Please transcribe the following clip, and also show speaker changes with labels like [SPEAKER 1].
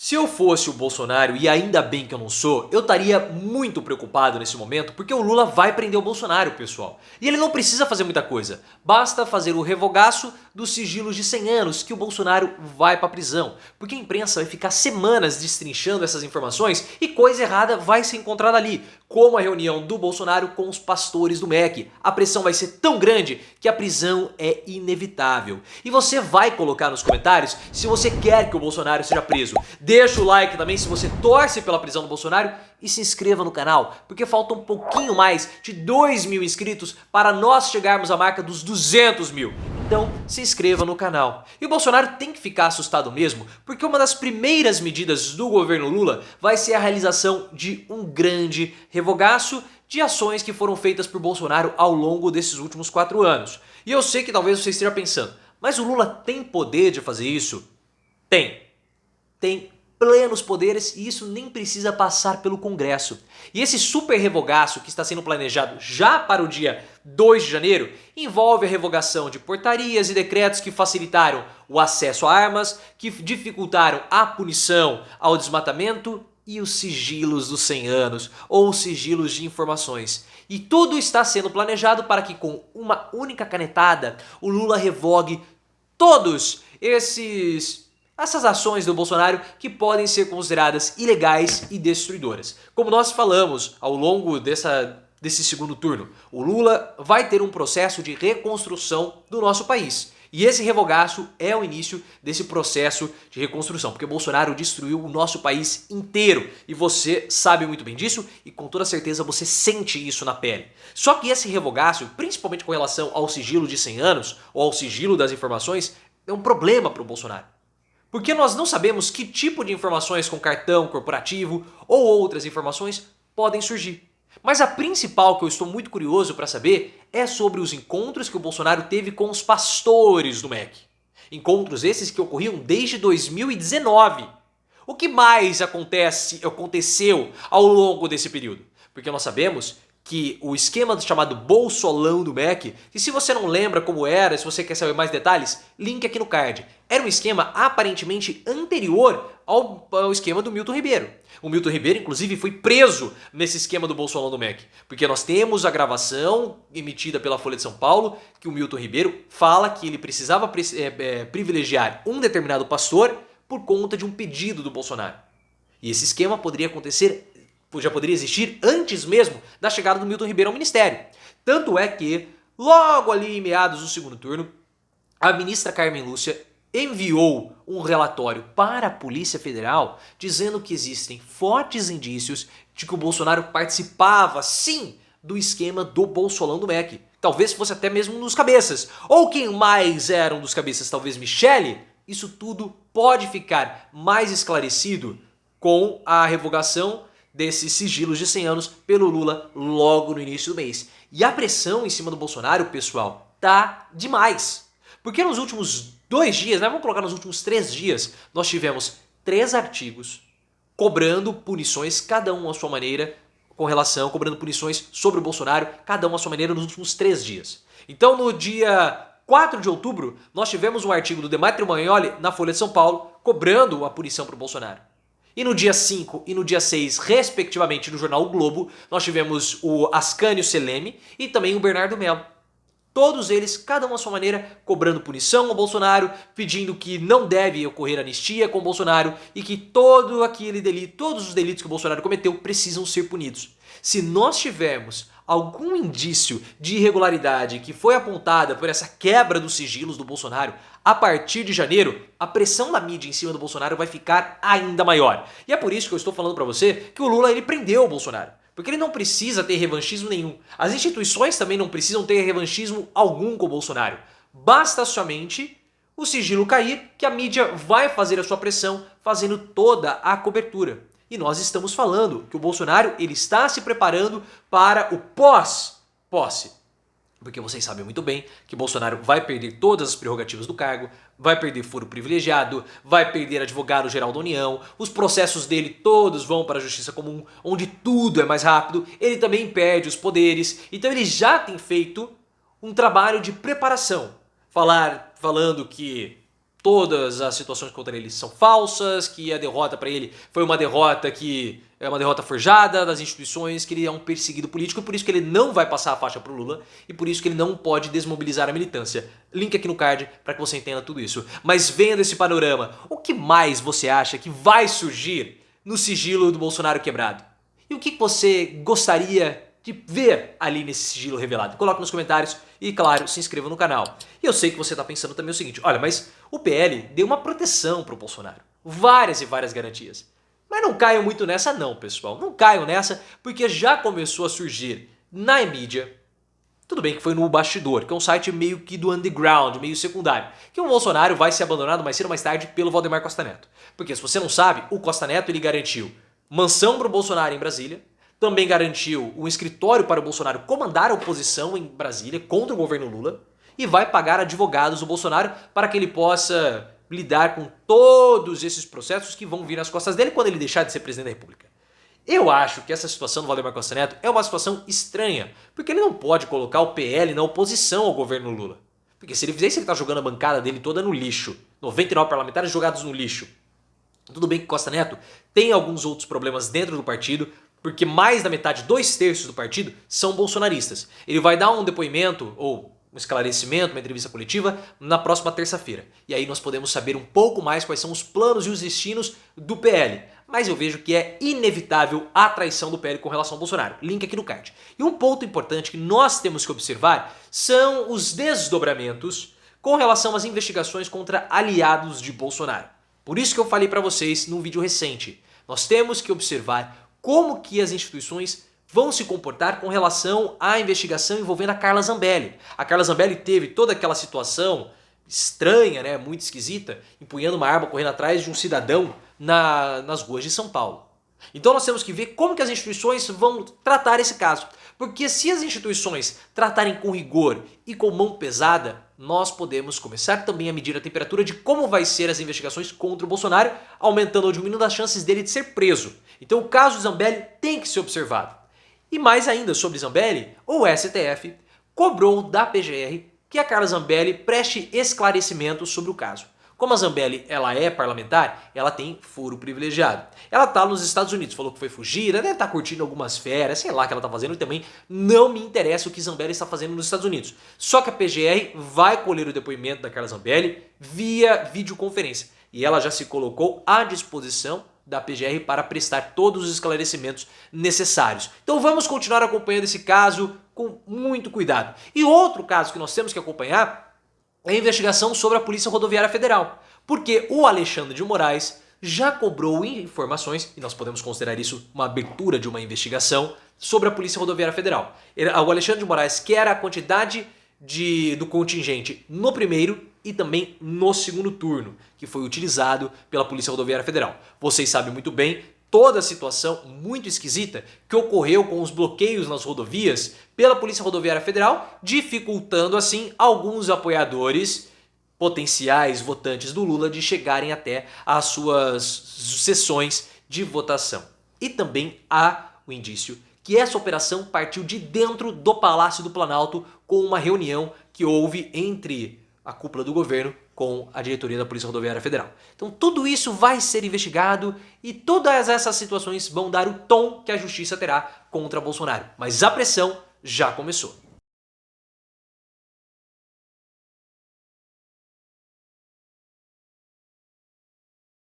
[SPEAKER 1] Se eu fosse o Bolsonaro, e ainda bem que eu não sou, eu estaria muito preocupado nesse momento, porque o Lula vai prender o Bolsonaro, pessoal. E ele não precisa fazer muita coisa, basta fazer o revogaço dos sigilos de 100 anos que o Bolsonaro vai pra prisão. Porque a imprensa vai ficar semanas destrinchando essas informações e coisa errada vai ser encontrada ali, como a reunião do Bolsonaro com os pastores do MEC. A pressão vai ser tão grande que a prisão é inevitável. E você vai colocar nos comentários se você quer que o Bolsonaro seja preso. Deixa o like também se você torce pela prisão do Bolsonaro e se inscreva no canal, porque falta um pouquinho mais de 2.000 inscritos para nós chegarmos à marca dos 200.000. Então se inscreva no canal. E o Bolsonaro tem que ficar assustado mesmo, porque uma das primeiras medidas do governo Lula vai ser a realização de um grande revogaço de ações que foram feitas por Bolsonaro ao longo desses últimos 4 anos. E eu sei que talvez você esteja pensando, mas o Lula tem poder de fazer isso? Tem plenos poderes e isso nem precisa passar pelo Congresso. E esse super revogaço que está sendo planejado já para o dia 2 de janeiro envolve a revogação de portarias e decretos que facilitaram o acesso a armas, que dificultaram a punição ao desmatamento e os sigilos dos 100 anos, ou os sigilos de informações. E tudo está sendo planejado para que com uma única canetada o Lula revogue todos essas ações do Bolsonaro que podem ser consideradas ilegais e destruidoras. Como nós falamos ao longo desse segundo turno, o Lula vai ter um processo de reconstrução do nosso país. E esse revogaço é o início desse processo de reconstrução, porque Bolsonaro destruiu o nosso país inteiro. E você sabe muito bem disso e com toda certeza você sente isso na pele. Só que esse revogaço, principalmente com relação ao sigilo de 100 anos ou ao sigilo das informações, é um problema para o Bolsonaro. Porque nós não sabemos que tipo de informações com cartão corporativo ou outras informações podem surgir. Mas a principal que eu estou muito curioso para saber é sobre os encontros que o Bolsonaro teve com os pastores do MEC. Encontros esses que ocorriam desde 2019. O que mais aconteceu ao longo desse período? Porque nós sabemos que o esquema chamado Bolsolão do MEC, que se você não lembra como era, se você quer saber mais detalhes, link aqui no card. Era um esquema aparentemente anterior ao esquema do Milton Ribeiro. O Milton Ribeiro, inclusive, foi preso nesse esquema do Bolsolão do MEC. Porque nós temos a gravação emitida pela Folha de São Paulo, que o Milton Ribeiro fala que ele precisava privilegiar um determinado pastor por conta de um pedido do Bolsonaro. E esse esquema já poderia existir antes mesmo da chegada do Milton Ribeiro ao ministério. Tanto é que, logo ali em meados do segundo turno, a ministra Carmen Lúcia enviou um relatório para a Polícia Federal dizendo que existem fortes indícios de que o Bolsonaro participava, sim, do esquema do Bolsolão do MEC. Talvez fosse até mesmo um dos cabeças. Ou quem mais era um dos cabeças, talvez Michele. Isso tudo pode ficar mais esclarecido com a revogação desses sigilos de 100 anos pelo Lula logo no início do mês. E a pressão em cima do Bolsonaro, pessoal, tá demais. Porque nos últimos 2 dias, vamos colocar nos últimos 3 dias, nós tivemos 3 artigos cobrando punições, cada um à sua maneira, cobrando punições sobre o Bolsonaro, cada um à sua maneira nos últimos 3 dias. Então no dia 4 de outubro, nós tivemos um artigo do Demetrio Magnoli na Folha de São Paulo cobrando a punição para o Bolsonaro. E no dia 5 e no dia 6, respectivamente, no jornal O Globo, nós tivemos o Ascânio Seleme e também o Bernardo Melo. Todos eles, cada um à sua maneira, cobrando punição ao Bolsonaro, pedindo que não deve ocorrer anistia com o Bolsonaro e que todos os delitos que o Bolsonaro cometeu precisam ser punidos. Se nós tivermos algum indício de irregularidade que foi apontada por essa quebra dos sigilos do Bolsonaro, a partir de janeiro, a pressão da mídia em cima do Bolsonaro vai ficar ainda maior. E é por isso que eu estou falando para você que o Lula ele prendeu o Bolsonaro. Porque ele não precisa ter revanchismo nenhum. As instituições também não precisam ter revanchismo algum com o Bolsonaro. Basta somente o sigilo cair que a mídia vai fazer a sua pressão, fazendo toda a cobertura. E nós estamos falando que o Bolsonaro ele está se preparando para o pós-posse. Porque vocês sabem muito bem que Bolsonaro vai perder todas as prerrogativas do cargo, vai perder foro privilegiado, vai perder advogado-geral da União, os processos dele todos vão para a justiça comum, onde tudo é mais rápido, ele também perde os poderes, então ele já tem feito um trabalho de preparação, falando que todas as situações contra ele são falsas, que a derrota para ele foi uma derrota que é uma derrota forjada das instituições, que ele é um perseguido político e por isso que ele não vai passar a faixa pro Lula e por isso que ele não pode desmobilizar a militância. Link aqui no card para que você entenda tudo isso. Mas vendo esse panorama, o que mais você acha que vai surgir no sigilo do Bolsonaro quebrado? E o que você gostaria de ver ali nesse sigilo revelado? Coloque nos comentários e, claro, se inscreva no canal. E eu sei que você está pensando também o seguinte, olha, mas o PL deu uma proteção para o Bolsonaro. Várias e várias garantias. Mas não caiam muito nessa não, pessoal. Não caiam nessa porque já começou a surgir na mídia, tudo bem que foi no Bastidor, que é um site meio que do underground, meio secundário, que o Bolsonaro vai ser abandonado mais cedo ou mais tarde pelo Valdemar Costa Neto. Porque se você não sabe, o Costa Neto ele garantiu mansão para o Bolsonaro em Brasília, também garantiu um escritório para o Bolsonaro comandar a oposição em Brasília contra o governo Lula e vai pagar advogados do Bolsonaro para que ele possa lidar com todos esses processos que vão vir nas costas dele quando ele deixar de ser presidente da República. Eu acho que essa situação do Valdemar Costa Neto é uma situação estranha, porque ele não pode colocar o PL na oposição ao governo Lula. Porque se ele fizer isso, ele está jogando a bancada dele toda no lixo. 99 parlamentares jogados no lixo. Tudo bem que Costa Neto tem alguns outros problemas dentro do partido, porque mais da metade, 2/3 do partido, são bolsonaristas. Ele vai dar um depoimento, ou um esclarecimento, uma entrevista coletiva, na próxima terça-feira. E aí nós podemos saber um pouco mais quais são os planos e os destinos do PL. Mas eu vejo que é inevitável a traição do PL com relação ao Bolsonaro. Link aqui no card. E um ponto importante que nós temos que observar são os desdobramentos com relação às investigações contra aliados de Bolsonaro. Por isso que eu falei para vocês num vídeo recente. Nós temos que observar como que as instituições vão se comportar com relação à investigação envolvendo a Carla Zambelli. A Carla Zambelli teve toda aquela situação estranha, né, muito esquisita, empunhando uma arma, correndo atrás de um cidadão nas ruas de São Paulo. Então nós temos que ver como que as instituições vão tratar esse caso. Porque se as instituições tratarem com rigor e com mão pesada, nós podemos começar também a medir a temperatura de como vai ser as investigações contra o Bolsonaro, aumentando ou diminuindo as chances dele de ser preso. Então o caso Zambelli tem que ser observado. E mais ainda sobre Zambelli, o STF cobrou da PGR que a Carla Zambelli preste esclarecimentos sobre o caso. Como a Zambelli ela é parlamentar, ela tem foro privilegiado. Ela está nos Estados Unidos, falou que foi fugida, deve estar curtindo algumas férias, sei lá o que ela está fazendo, e também não me interessa o que Zambelli está fazendo nos Estados Unidos. Só que a PGR vai colher o depoimento da Carla Zambelli via videoconferência. E ela já se colocou à disposição da PGR para prestar todos os esclarecimentos necessários. Então vamos continuar acompanhando esse caso com muito cuidado. E outro caso que nós temos que acompanhar é a investigação sobre a Polícia Rodoviária Federal. Porque o Alexandre de Moraes já cobrou informações, e nós podemos considerar isso uma abertura de uma investigação, sobre a Polícia Rodoviária Federal. O Alexandre de Moraes quer a quantidade do contingente no primeiro e também no segundo turno, que foi utilizado pela Polícia Rodoviária Federal. Vocês sabem muito bem toda a situação muito esquisita que ocorreu com os bloqueios nas rodovias pela Polícia Rodoviária Federal, dificultando assim alguns apoiadores, potenciais votantes do Lula, de chegarem até as suas sessões de votação. E também há o indício que essa operação partiu de dentro do Palácio do Planalto com uma reunião que houve entre a cúpula do governo com a diretoria da Polícia Rodoviária Federal. Então tudo isso vai ser investigado e todas essas situações vão dar o tom que a justiça terá contra Bolsonaro. Mas a pressão já começou.